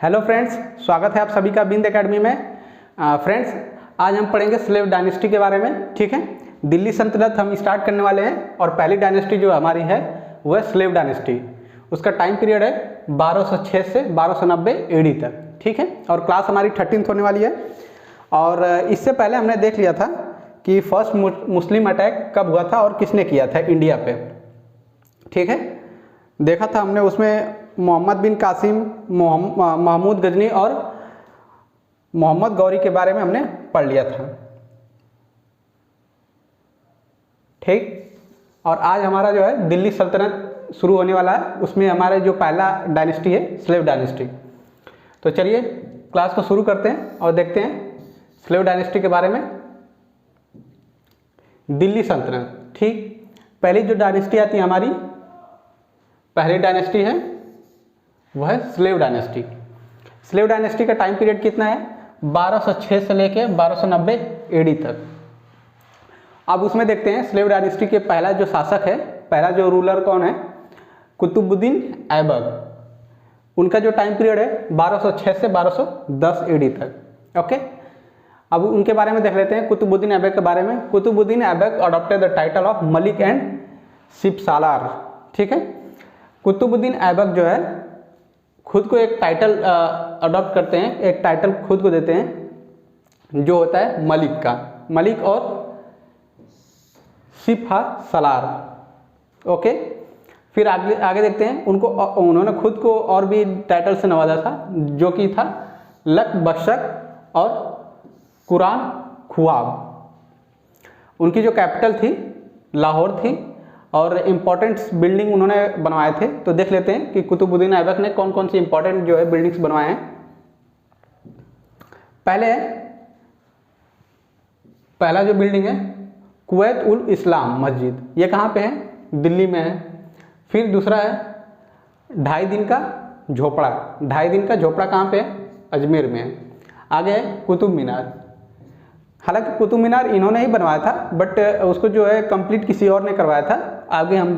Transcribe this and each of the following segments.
Hello friends, स्वागत है आप सभी का बिंद एकेडमी में। फ्रेंड्स, आज हम पढ़ेंगे स्लेव डायनेस्टी के बारे में। ठीक है, दिल्ली सल्तनत हम स्टार्ट करने वाले हैं और पहली डायनेस्टी जो हमारी है वो है स्लेव डायनेस्टी। उसका टाइम पीरियड है 1206 से 1290 एडी तक। ठीक है, और क्लास हमारी 13th होने वाली है। और इससे पहले हमने देख लिया था कि फर्स्ट मुस्लिम अटैक कब हुआ था और किसने किया था इंडिया पे। ठीक है, देखा था हमने उसमें मोहम्मद बिन कासिम, महमूद गजनी और मोहम्मद गौरी के बारे में हमने पढ़ लिया था। ठीक, और आज हमारा जो है दिल्ली सल्तनत शुरू होने वाला है। उसमें हमारे जो पहला डायनेस्टी है स्लेव डायनेस्टी। तो चलिए क्लास को शुरू करते हैं और देखते हैं स्लेव डायनेस्टी के बारे में। दिल्ली सल्तनत, ठीक, पहली जो डायनेस्टी आती है हमारी, पहली डायनेस्टी है वह है स्लेव डायनेस्टी। स्लेव डायनेस्टी का टाइम पीरियड कितना है? 1206 से लेके 1290 एडी तक। अब उसमें देखते हैं स्लेव डायनेस्टी के पहला जो शासक है, पहला जो रूलर कौन है? कुतुबुद्दीन ऐबक। उनका जो टाइम पीरियड है 1206 से 1210 एडी तक। ओके, अब उनके बारे में देख लेते हैं, कुतुबुद्दीन ऐबक के बारे में। Qutbuddin Aibak adopted the title of Malik and Sipahsalar. ठीक है, कुतुबुद्दीन ऐबक जो है खुद को एक टाइटल अडॉप्ट करते हैं, एक टाइटल खुद को देते हैं जो होता है मलिक का, मलिक और सिपसालार। ओके, फिर आगे देखते हैं उन्होंने खुद को और भी टाइटल से नवाजा था, जो कि था लक बशक और कुरान ख्वाब। उनकी जो कैपिटल थी लाहौर थी और इम्पोर्टेंट बिल्डिंग उन्होंने बनवाए थे। तो देख लेते हैं कि कुतुबुद्दीन ऐबक ने कौन कौन सी इंपॉर्टेंट जो है बिल्डिंग्स बनवाए हैं। पहला जो बिल्डिंग है कुवैत उल इस्लाम मस्जिद, ये कहाँ पे है? दिल्ली में है। फिर दूसरा है ढाई दिन का झोपड़ा। ढाई दिन का झोपड़ा कहाँ पे है? अजमेर में है। आगे है कुतुब मीनार। हालांकि कुतुब मीनार इन्होंने ही बनवाया था, बट उसको जो है कंप्लीट किसी और ने करवाया था। आगे हम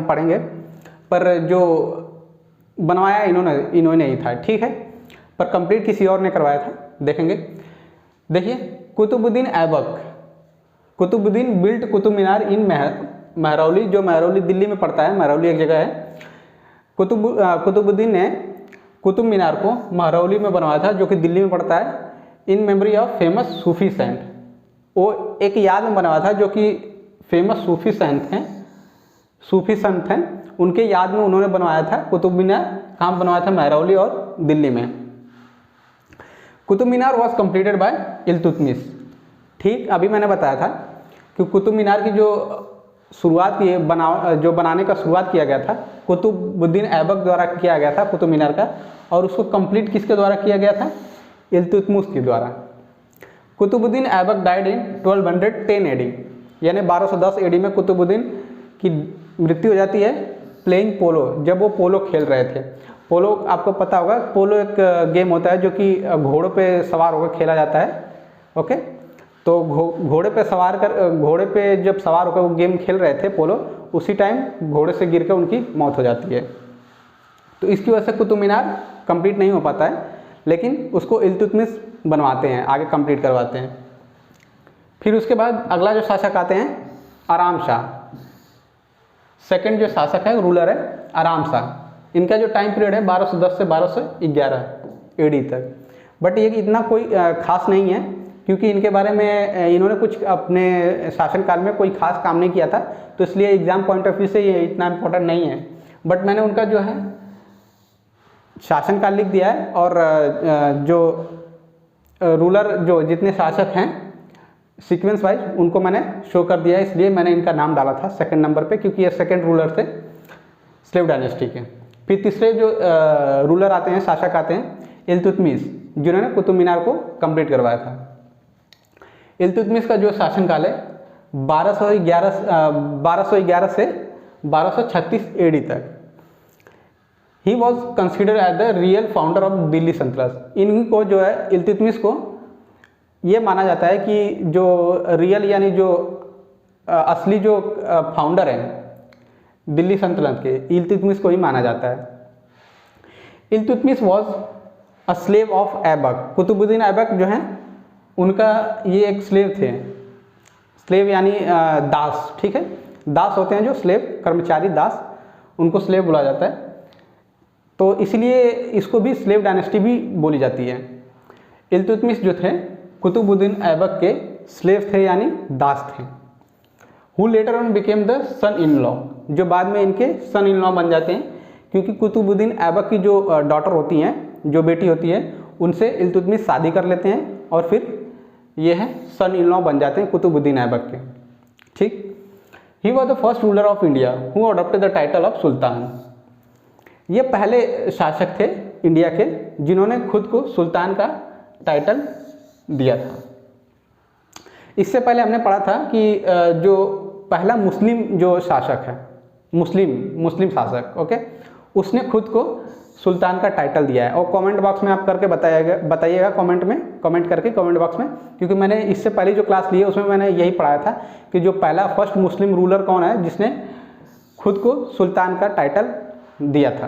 पढ़ेंगे, पर जो बनवाया इन्होंने ही था। ठीक है, पर कंप्लीट किसी और ने करवाया था, देखेंगे। देखिए, कुतुबुद्दीन ऐबक, कुतुबुद्दीन बिल्ट कुतुब मीनार इन महरौली, जो महरौली दिल्ली में पड़ता है। महरौली एक जगह है। कुतुबुद्दीन ने कुतुब मीनार को महरौली में बनवाया था, जो कि दिल्ली में पड़ता है, in memory of famous Sufi saint. वो एक याद में बनवाया था, जो कि फेमस सूफी संत हैं, उनके याद में उन्होंने बनवाया था। कुतुब मीनार कहाँ बनवाया था? महरौली और दिल्ली में। Qutub Minar was completed by Iltutmish. ठीक, अभी मैंने बताया था कि कुतुब मीनार की जो बनाने का शुरुआत किया गया था कुतुबुद्दीन ऐबक द्वारा किया गया था कुतुब मीनार का, और उसको कंप्लीट किसके द्वारा किया गया था? इल्तुतमिश के द्वारा। Qutbuddin Aibak died in 1210 AD, यानी 1210 एडी में कुतुबुद्दीन की मृत्यु हो जाती है प्लेइंग पोलो, जब वो पोलो खेल रहे थे। पोलो आपको पता होगा, पोलो एक गेम होता है जो कि घोड़ों पे सवार होकर खेला जाता है। ओके, तो घोड़े पे जब सवार होकर वो गेम खेल रहे थे पोलो, उसी टाइम घोड़े से गिरकर उनकी मौत हो जाती है। तो इसकी वजह से कुतुब मीनार कंप्लीट नहीं हो पाता है, लेकिन उसको इल्तुतमिश बनवाते हैं, आगे कंप्लीट करवाते हैं। फिर उसके बाद अगला जो शासक आते हैं आराम शाह। सेकंड जो शासक है रूलर है आराम शाह। इनका जो टाइम पीरियड है 1210 से 1211 एडी तक। बट ये इतना कोई खास नहीं है, क्योंकि इनके बारे में इन्होंने कुछ अपने शासनकाल में कोई खास काम नहीं किया था, तो इसलिए एग्जाम पॉइंट ऑफ व्यू से ये इतना इम्पोर्टेंट नहीं है। बट मैंने उनका जो है शासनकाल लिख दिया है, और जो रूलर जो जितने शासक हैं सीक्वेंस वाइज उनको मैंने शो कर दिया है, इसलिए मैंने इनका नाम डाला था सेकंड नंबर पे, क्योंकि ये सेकंड रूलर थे स्लेव डायनेस्टी के। फिर तीसरे जो रूलर आते हैं, शासक आते हैं इल्तुतमिश, जिन्होंने कुतुब मीनार को कंप्लीट करवाया था। इल्तुतमिश का जो शासनकाल है 1211 से 1236 एडी तक। He was considered as the real founder of Delhi sultanate. इनको जो है इल्तुतमिश को ये माना जाता है कि जो रियल यानी जो असली जो फाउंडर हैं दिल्ली सल्तनत के, इल्तुतमिश को ही माना जाता है। Iltutmish was a slave of Aibak. Qutbuddin Aibak जो हैं उनका ये एक स्लेव थे। स्लेव यानी दास, ठीक है, दास होते हैं जो स्लेव, कर्मचारी दास, उनको स्लेव बोला जाता है। तो इसलिए इसको भी स्लेव डायनेस्टी भी बोली जाती है। इल्तुतमिश जो थे कुतुबुद्दीन ऐबक के स्लेव थे यानी दास थे। Who later on became the son in law, जो बाद में इनके सन इन लॉ बन जाते हैं, क्योंकि कुतुबुद्दीन ऐबक की जो डॉटर होती हैं, जो बेटी होती है, उनसे इल्तुतमिश शादी कर लेते हैं और फिर ये है सन इन लॉ बन जाते हैं कुतुबुद्दीन ऐबक के। ठीक। He was the first ruler of India who adopted the title of Sultan. ये पहले शासक थे इंडिया के जिन्होंने खुद को सुल्तान का टाइटल दिया था। इससे पहले हमने पढ़ा था कि जो पहला मुस्लिम जो शासक है, मुस्लिम शासक, ओके, उसने खुद को सुल्तान का टाइटल दिया है। और कमेंट बॉक्स में आप करके बताइएगा कमेंट करके कमेंट बॉक्स में, क्योंकि मैंने इससे पहले जो क्लास ली है उसमें मैंने यही पढ़ाया था कि जो पहला फर्स्ट मुस्लिम रूलर कौन है जिसने खुद को सुल्तान का टाइटल दिया था।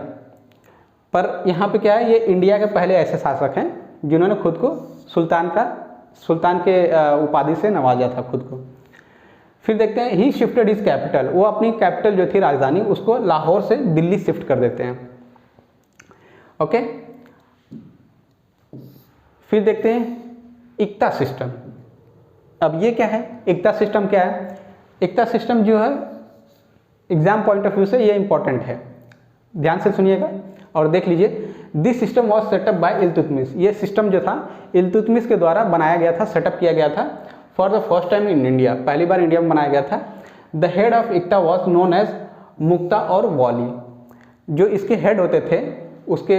पर यहाँ पे क्या है, ये इंडिया के पहले ऐसे शासक हैं जिन्होंने खुद को सुल्तान के उपाधि से नवाजा था खुद को। फिर देखते हैं ही शिफ्टेड हिज कैपिटल, वो अपनी कैपिटल जो थी राजधानी उसको लाहौर से दिल्ली शिफ्ट कर देते हैं। ओके। फिर देखते हैं इक्ता सिस्टम। अब ये क्या है, इक्ता सिस्टम क्या है? इक्ता सिस्टम जो है एग्जाम पॉइंट ऑफ व्यू से ये इंपॉर्टेंट है, ध्यान से सुनिएगा और देख लीजिए। This system was set up by Iltutmish. ये सिस्टम जो था इल्तुतमिश के द्वारा बनाया गया था, सेटअप किया गया था for the first time in India, पहली बार इंडिया में बनाया गया था। The head of iqta was known as muqta और वाली। जो इसके हेड होते थे उसके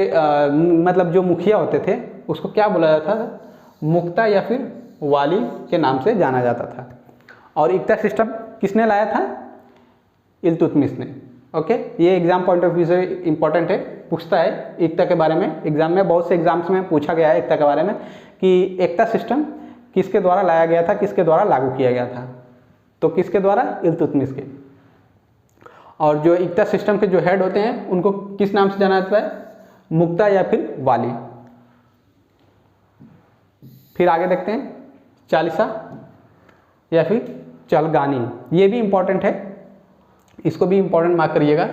मतलब जो मुखिया होते थे उसको क्या बोला जाता था? मुक्ता या फिर वाली के नाम से जाना जाता था। और इक्ता सिस्टम किसने लाया था? इल्तुतमिश ने। ओके, ये एग्जाम पॉइंट ऑफ व्यू से इंपॉर्टेंट है, पूछता है इक्ता के बारे में एग्जाम में, बहुत से एग्जाम्स में पूछा गया है इक्ता के बारे में कि इक्ता सिस्टम किसके द्वारा लाया गया था, किसके द्वारा लागू किया गया था? तो किसके द्वारा? इल्तुतमिश के। और जो इक्ता सिस्टम के जो हेड होते हैं उनको किस नाम से जाना जाता है? मुक्ता या फिर वाली। फिर आगे देखते हैं चालीसा या फिर चलगानी, ये भी इंपॉर्टेंट है, इसको भी इंपॉर्टेंट मार्क करिएगा,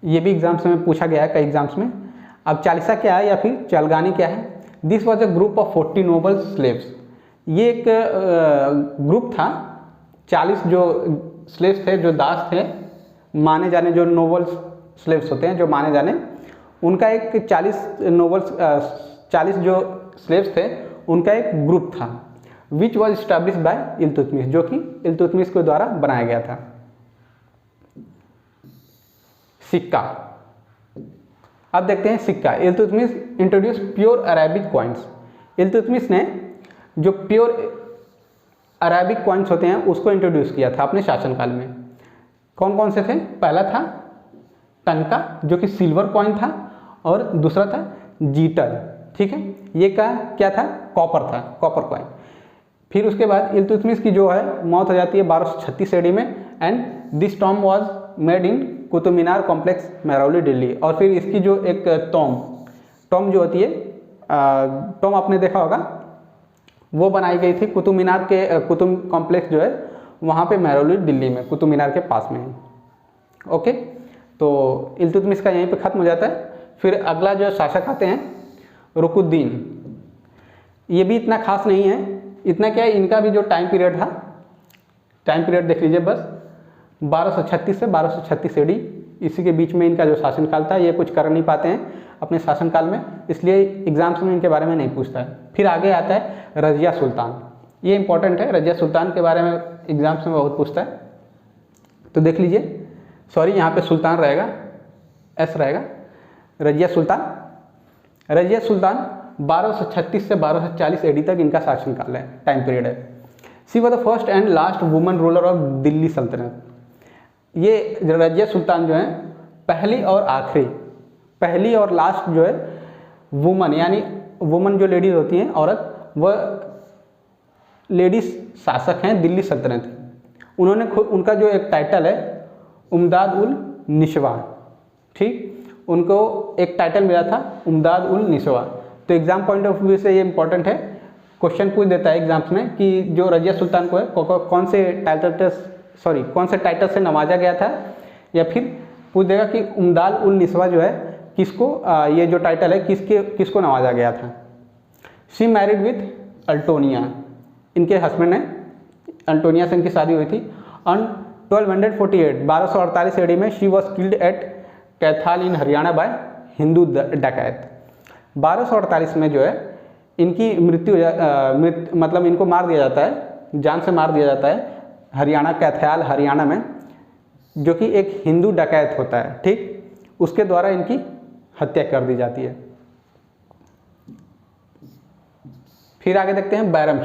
ये भी एग्जाम्स में पूछा गया है कई एग्जाम्स में। अब चालीसा क्या है या फिर चलगानी क्या है? This was a group of 40 noble slaves. ये एक ग्रुप था, 40 जो स्लेव्स थे, जो दास थे, माने जाने, जो नोबल स्लेव्स होते हैं जो माने जाने, उनका एक 40 जो स्लेव्स थे उनका एक ग्रुप था which was establish by Iltutmish, जो कि इल्तुतमिश के द्वारा बनाया गया था। सिक्का। अब देखते हैं सिक्का। Iltutmish introduce pure Arabic coins. Iltutmish ने जो प्योर अरेबिक कॉइन्स होते हैं उसको इंट्रोड्यूस किया था अपने शासनकाल में। कौन कौन से थे? पहला था टंका जो कि सिल्वर कॉइन था, और दूसरा था जीटर, ठीक है, ये क्या था? कॉपर था, कॉपर कॉइन। फिर उसके बाद इल्तुतमिश की जो है मौत हो जाती है 1236 AD में, and this Tom was made in Qutub Minar complex Mehrauli Delhi. और फिर इसकी जो एक टॉम जो होती है, टॉम आपने देखा होगा, वो बनाई गई थी कुतुब मीनार के, कुतुब कॉम्प्लेक्स जो है वहाँ पे महरौली दिल्ली में, कुतुब मीनार के पास में है। ओके, तो इल्तुतमिश का यहीं पे ख़त्म हो जाता है। फिर अगला जो शासक आते हैं रुकुद्दीन। ये भी इतना खास नहीं है, इतना क्या है, इनका भी जो टाइम पीरियड था, टाइम पीरियड देख लीजिए बस, 1236 से 1236 AD, इसी के बीच में इनका जो शासनकाल था। ये कुछ कर नहीं पाते हैं अपने शासनकाल में, इसलिए एग्जाम्स में इनके बारे में नहीं पूछता है। फिर आगे आता है रजिया सुल्तान, ये इंपॉर्टेंट है, रजिया सुल्तान के बारे में एग्जाम्स में बहुत पूछता है, तो देख लीजिए। सॉरी, यहाँ पे सुल्तान रहेगा, एस रहेगा। रजिया सुल्तान 1236 से 1240 AD तक इनका शासनकाल है, टाइम पीरियड है। She was the first and last woman ruler of Delhi सल्तनत। ये रजिया सुल्तान जो है पहली और लास्ट जो है वुमन, यानी वुमन जो लेडीज होती हैं, औरत, वह लेडीज शासक हैं दिल्ली सल्तनत। उन्होंने खुद, उनका जो एक टाइटल है उमदाद उल निशवा, ठीक, उनको एक टाइटल मिला था उमदाद उल निसवा। तो एग्जाम पॉइंट ऑफ व्यू से ये इंपॉर्टेंट है, क्वेश्चन पूछ देता है एग्जाम्स में कि जो रजिया सुल्तान को है कौन से टाइटल से नवाजा गया था, या फिर पूछ देगा कि उमदाद उल निसवा जो है किसको ये जो टाइटल है किसको नवाजा गया था। शी मैरिड विथ अल्टोनिया, इनके हस्बैंड हैं, अल्टोनिया से इनकी शादी हुई थी। ऑन 1248 एडी में she was killed at Kaithal in Haryana by Hindu dacoit. 1248 में जो है इनकी मृत्यु मतलब इनको मार दिया जाता है, जान से मार दिया जाता है हरियाणा, कैथाल हरियाणा में, जो कि एक हिंदू डकैत होता है, ठीक, उसके द्वारा इनकी हत्या कर दी जाती है। फिर आगे देखते हैं बैरम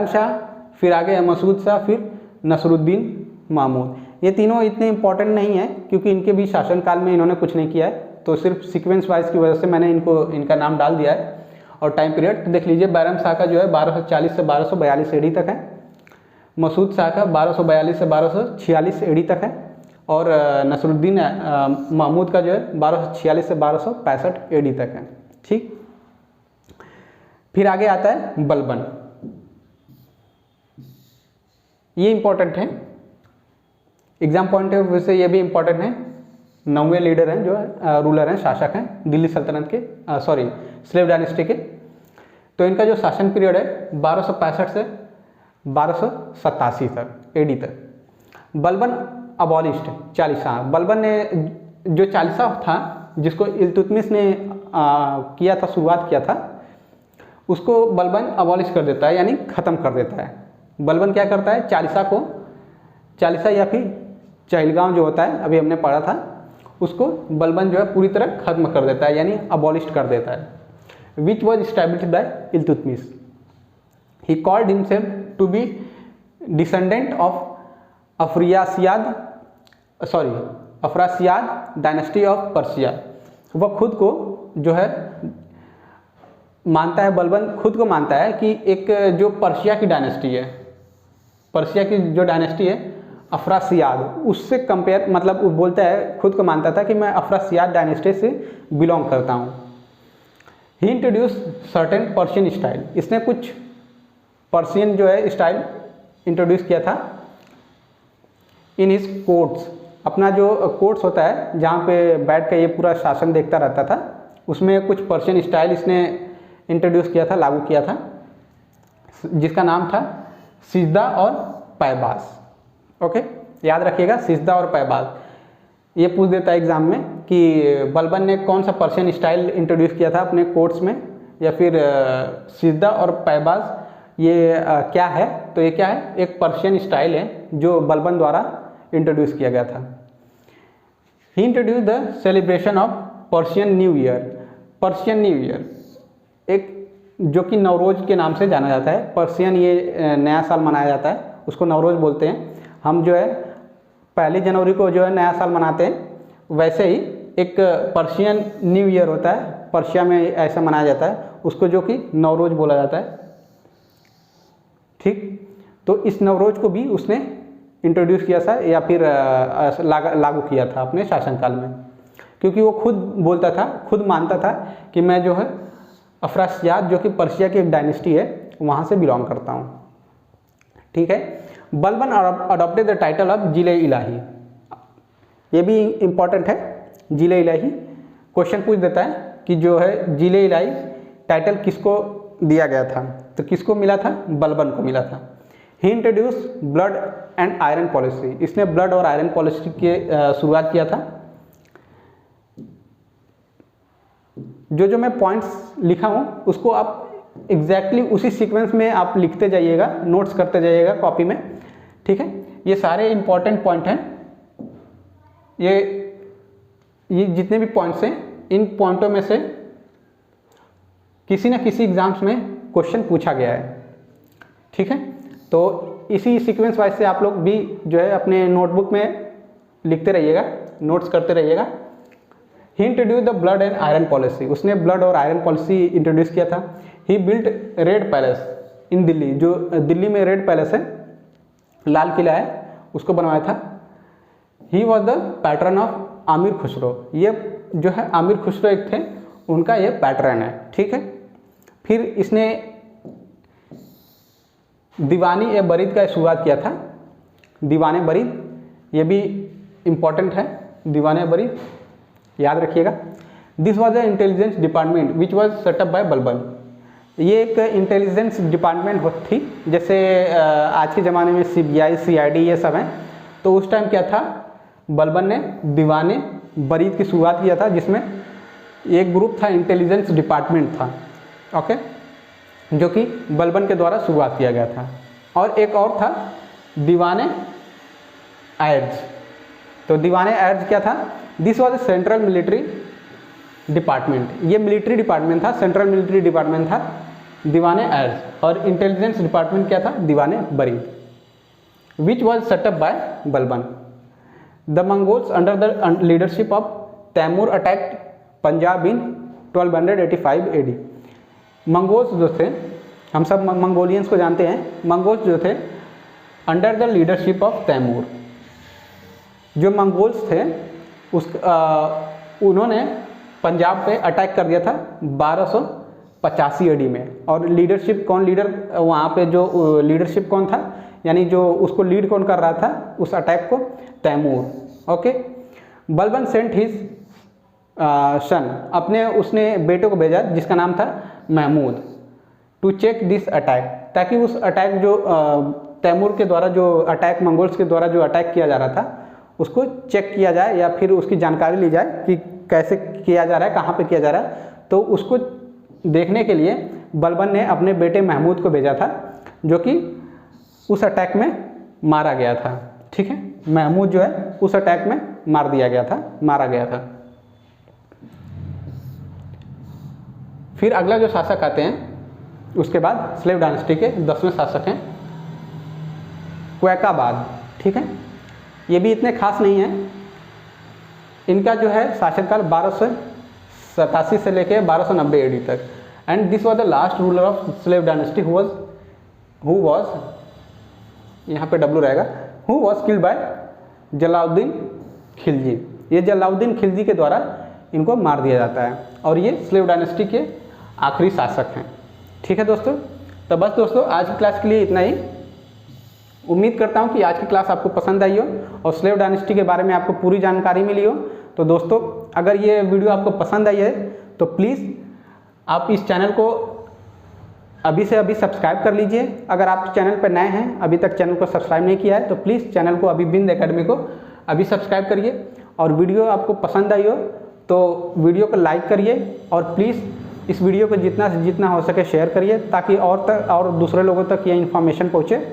शाह, फिर आगे है मसूद शाह, फिर नसरुद्दीन महमूद। ये तीनों इतने इंपॉर्टेंट नहीं है क्योंकि इनके भी शासनकाल में इन्होंने कुछ नहीं किया है, तो सिर्फ सीक्वेंस वाइज की वजह से मैंने इनका नाम डाल दिया है। और टाइम पीरियड तो देख लीजिए, बैरम शाह का जो है 1240 से 1242 एडी तक है, मसूद शाह का 1242 से 1246 एडी तक है, और नसरुद्दीन महमूद का जो है 1246 से 1265 एडी तक है, ठीक। फिर आगे आता है बलबन, ये इंपॉर्टेंट है, एग्जाम पॉइंट ऑफ व्यू से ये भी इंपॉर्टेंट है। 9वें लीडर हैं जो रूलर हैं, शासक हैं दिल्ली सल्तनत के, स्लेव डायनेस्टी के। तो इनका जो शासन पीरियड है 1265 से 1287 तक एडी तक। बलबन अबॉलिस्ट चालीसा, बलबन ने जो चालीसा था जिसको इल्तुतमिश ने किया था, शुरुआत किया था, उसको बलबन अबॉलिश कर देता है, यानी ख़त्म कर देता है। बलबन क्या करता है, चालीसा या फिर चहलगांव जो होता है, अभी हमने पढ़ा था, उसको बलबन जो है पूरी तरह खत्म कर देता है, यानी अबॉलिश कर देता है। Which was established by Iltutmish. He called himself to be descendant of Afrasiab dynasty of Persia. वह खुद को जो है मानता है, बलबन खुद को मानता है कि एक जो पर्शिया की डायनेस्टी है, पर्शिया की जो डायनेस्टी है अफरासियाद, उससे कंपेयर, मतलब वो बोलता है, खुद को मानता था कि मैं अफरासियाद डायनेस्टी से बिलोंग करता हूँ। ही इंट्रोड्यूस सर्टेन पर्शियन स्टाइल, इसने कुछ पर्शियन जो है स्टाइल इंट्रोड्यूस किया था। इन हिज कोर्ट्स, अपना जो कोर्ट्स होता है जहाँ पे बैठ कर ये पूरा शासन देखता रहता था, उसमें कुछ पर्शियन स्टाइल इसने इंट्रोड्यूस किया था, लागू किया था, जिसका नाम था सिजदा और पैबास। ओके, याद रखिएगा, सिजदा और पैबास। ये पूछ देता है एग्जाम में कि बलबन ने कौन सा पर्शियन स्टाइल इंट्रोड्यूस किया था अपने कोर्ट्स में, या फिर सिजदा और पैबास ये क्या है। तो ये क्या है, एक पर्शियन स्टाइल है जो बलबन द्वारा इंट्रोड्यूस किया गया था। He introduce the celebration of Persian new year. Persian new year एक जो कि नवरोज के नाम से जाना जाता है, पर्शियन ये नया साल मनाया जाता है, उसको नवरोज बोलते हैं। हम जो है 1 जनवरी को जो है नया साल मनाते हैं, वैसे ही एक पर्शियन न्यू ईयर होता है, पर्शिया में ऐसा मनाया जाता है, उसको जो कि नवरोज बोला जाता है, ठीक। तो इस नवरोज को भी उसने इंट्रोड्यूस किया था या फिर लागू किया था अपने शासनकाल में, क्योंकि वो खुद बोलता था, खुद मानता था कि मैं जो है अफरासियाद जो कि पर्शिया की एक डायनेस्टी है वहाँ से बिलोंग करता हूँ, ठीक है। Balban adopted the title of जिले इलाही, ये भी इम्पॉर्टेंट है। जिले इलाही क्वेश्चन पूछ देता है कि जो है जिले इलाही टाइटल किसको दिया गया था, तो किसको मिला था, बलबन को मिला था। He introduce blood and iron policy, इसने ब्लड और आयरन पॉलिसी की शुरुआत किया था। जो मैं पॉइंट्स लिखा हूँ उसको आप एग्जैक्टली उसी सीक्वेंस में आप लिखते जाइएगा, नोट्स करते जाइएगा कॉपी में, ठीक है। ये सारे इंपॉर्टेंट पॉइंट हैं, ये जितने भी पॉइंट्स हैं, इन पॉइंटों में से किसी न किसी एग्जाम्स में क्वेश्चन पूछा गया है, ठीक है। तो इसी सीक्वेंस वाइज से आप लोग भी जो है अपने नोटबुक में लिखते रहिएगा, नोट्स करते रहिएगा। He introduce the blood and iron policy, उसने ब्लड और आयरन पॉलिसी इंट्रोड्यूस किया था। He built red palace in Delhi, जो दिल्ली में रेड पैलेस है, लाल किला है, उसको बनवाया था। ही was the pattern of Aamir Khusro, ये जो है आमिर खुसरो एक थे, उनका ये पैटर्न है, ठीक है। फिर इसने दीवानी ए बरीद का शुरुआत किया था, दीवाने बरीद, ये भी इम्पॉर्टेंट है, दीवाने बरीद याद रखिएगा। This was a intelligence department which was set up by Balban, ये एक इंटेलिजेंस डिपार्टमेंट थी, जैसे आज के ज़माने में CBI CID ये सब हैं। तो उस टाइम क्या था, बलबन ने दीवाने बरीद की शुरुआत किया था, जिसमें एक ग्रुप था, इंटेलिजेंस डिपार्टमेंट था, ओके, जो कि बलबन के द्वारा शुरुआत किया गया था। और एक और था दीवाने एर्ज। तो दीवाने एर्ज क्या था, this was a central military department, ये मिलिट्री डिपार्टमेंट था, सेंट्रल मिलिट्री डिपार्टमेंट था दीवाने एर्ज। और इंटेलिजेंस डिपार्टमेंट क्या था, Diwane Barid, which was set up by Balban. The Mongols under the leadership of Timur attack Punjab in 1285 AD। Mongols जो थे, हम सब मंगोलियंस को जानते हैं, मंगोल्स जो थे under the leadership of Timur, जो मंगोल्स थे उन्होंने पंजाब पे अटैक कर दिया था 1285 AD में। और लीडरशिप कौन, लीडर वहाँ पे जो लीडरशिप कौन था, यानी जो उसको लीड कौन कर रहा था उस अटैक को, Timur, okay. Balban sent his son, अपने उसने बेटे को भेजा जिसका नाम था Mahmud, to check this attack, ताकि उस अटैक जो तैमूर के द्वारा जो अटैक, मंगोल्स के द्वारा जो अटैक किया जा रहा था उसको चेक किया जाए या फिर उसकी जानकारी ली जाए कि कैसे किया जा रहा है, कहाँ पे किया जा रहा है। तो उसको देखने के लिए बलबन ने अपने बेटे महमूद को भेजा था, जो कि उस अटैक में मारा गया था, ठीक है। महमूद जो है उस अटैक में मार दिया गया था, मारा गया था। फिर अगला जो शासक आते हैं उसके बाद स्लेव डायनेस्टी के 10वें शासक हैं क्वैकाबाद, ठीक है। ये भी इतने खास नहीं है, इनका जो है शासनकाल 1287 से लेके 1290 AD तक। And this was the last ruler of slave dynasty who was यहाँ पे W रहेगा, who was killed by Jalauddin Khilji. ये जलाउद्दीन खिलजी के द्वारा इनको मार दिया जाता है, और ये स्लेव डायनेस्टी के आखिरी शासक हैं, ठीक है दोस्तों। तो बस दोस्तों आज की क्लास के लिए इतना ही। उम्मीद करता हूँ कि आज की क्लास आपको पसंद आई हो और स्लेव डायनेस्टी के बारे में आपको पूरी जानकारी मिली हो। तो दोस्तों अगर ये वीडियो आपको पसंद आई है तो प्लीज़ आप इस चैनल को अभी से अभी सब्सक्राइब कर लीजिए। अगर आप चैनल पर नए हैं, अभी तक चैनल को सब्सक्राइब नहीं किया है, तो प्लीज़ चैनल को अभी बिंद एकेडमी को अभी सब्सक्राइब करिए। और वीडियो आपको पसंद आई हो तो वीडियो को लाइक करिए, और प्लीज़ इस वीडियो को जितना से जितना हो सके शेयर करिए, ताकि और दूसरे लोगों तक ये इन्फॉर्मेशन पहुँचे।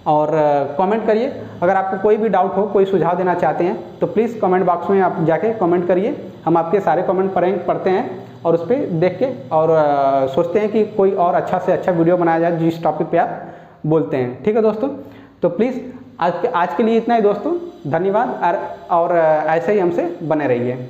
और कमेंट करिए, अगर आपको कोई भी डाउट हो, कोई सुझाव देना चाहते हैं तो प्लीज़ कमेंट बॉक्स में आप जाके कमेंट करिए। हम आपके सारे कमेंट पढ़ते हैं और उस पर देख के और सोचते हैं कि कोई और अच्छा से अच्छा वीडियो बनाया जाए जिस टॉपिक पे आप बोलते हैं, ठीक है दोस्तों। तो प्लीज़ आज के लिए इतना ही दोस्तों, धन्यवाद। और ऐसे ही हमसे बने रहिए।